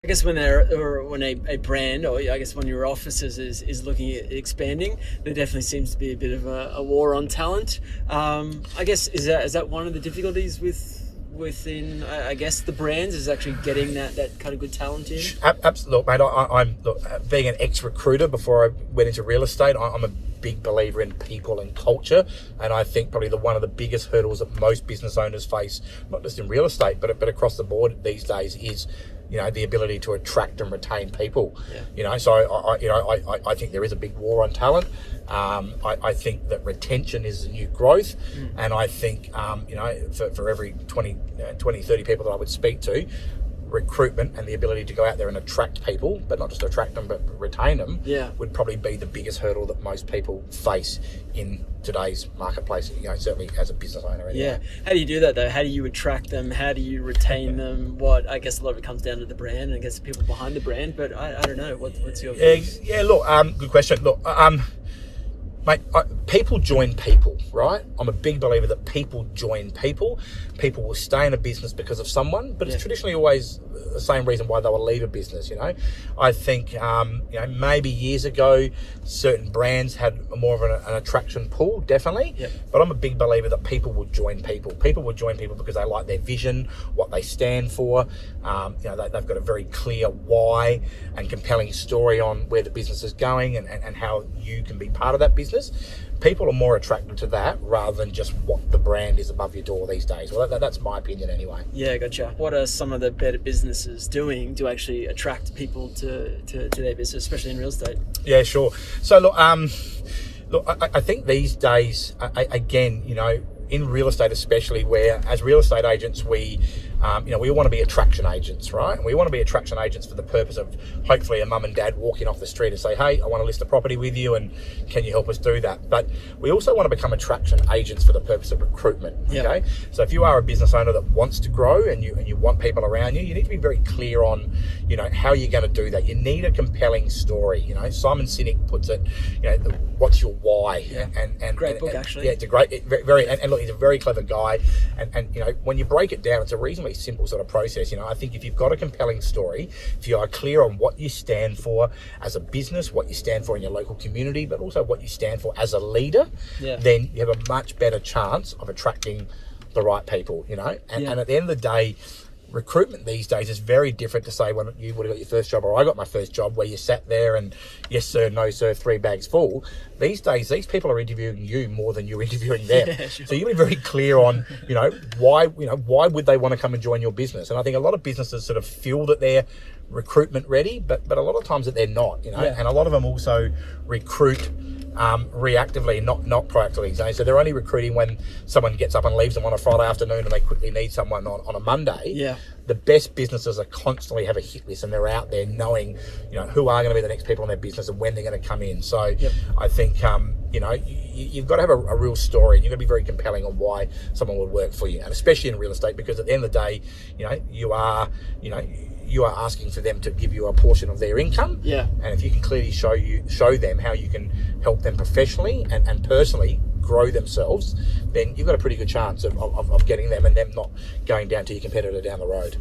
I guess when a brand, or I guess one of your offices is looking at expanding, there definitely seems to be a bit of a war on talent. I guess is that one of the difficulties within I guess the brands is actually getting that kind of good talent in? Absolutely, mate. I'm being an ex-recruiter before I went into real estate. I'm a big believer in people and culture, and I think probably one of the biggest hurdles that most business owners face, not just in real estate but across the board these days, is the ability to attract and retain people. So I think there is a big war on talent. I think that retention is the new growth, and I think for every 20 30 people that I would speak to, recruitment and the ability to go out there and attract people, but not just attract them but retain them, would probably be the biggest hurdle that most people face in today's marketplace, certainly as a business owner anyway. How do you do that though? How do you attract them? How do you retain them? I guess a lot of it comes down to the brand and I guess the people behind the brand, but I don't know, what's your view? Look, good question. Look, mate, people join people, right? I'm a big believer that people join people. People will stay in a business because of someone, but it's traditionally always the same reason why they will leave a business, I think, maybe years ago, certain brands had more of an attraction pool, definitely. But I'm a big believer that people will join people. People will join people because they like their vision, what they stand for. They've got a very clear why and compelling story on where the business is going and how you can be part of that business. People are more attracted to that rather than just what the brand is above your door these days. Well, that's my opinion anyway. Yeah, gotcha. What are some of the better businesses doing to actually attract people to their business, especially in real estate? Yeah, sure. So look, I think these days, again, in real estate especially, where as real estate agents we want to be attraction agents, right? And we want to be attraction agents for the purpose of hopefully a mum and dad walking off the street and say, hey, I want to list a property with you and can you help us do that? But we also want to become attraction agents for the purpose of recruitment, okay? So if you are a business owner that wants to grow and you want people around you, you need to be very clear on, how you're going to do that. You need a compelling story. Simon Sinek puts it, what's your why? And great book, actually. Yeah, it's a great, very, and look, he's a very clever guy. And when you break it down, it's a reasonably simple sort of process. I think if you've got a compelling story, if you are clear on what you stand for as a business, what you stand for in your local community, but also what you stand for as a leader, then you have a much better chance of attracting the right people, And at the end of the day, recruitment these days is very different to say when you would have got your first job or I got my first job where you sat there and yes sir, no sir, 3 bags full. These days, these people are interviewing you more than you're interviewing them. Sure. So you be very clear on, why would they want to come and join your business? And I think a lot of businesses sort of feel that they're recruitment ready, but a lot of times that they're not, and a lot of them also recruit reactively, not proactively. So they're only recruiting when someone gets up and leaves them on a Friday afternoon and they quickly need someone on a Monday. The best businesses are constantly have a hit list and they're out there knowing, who are going to be the next people in their business and when they're going to come in. So I think, you've got to have a real story and you've got to be very compelling on why someone would work for you. And especially in real estate, because at the end of the day, you are asking for them to give you a portion of their income. And if you can clearly show them how you can help them professionally and personally grow themselves, then you've got a pretty good chance of getting them and them not going down to your competitor down the road.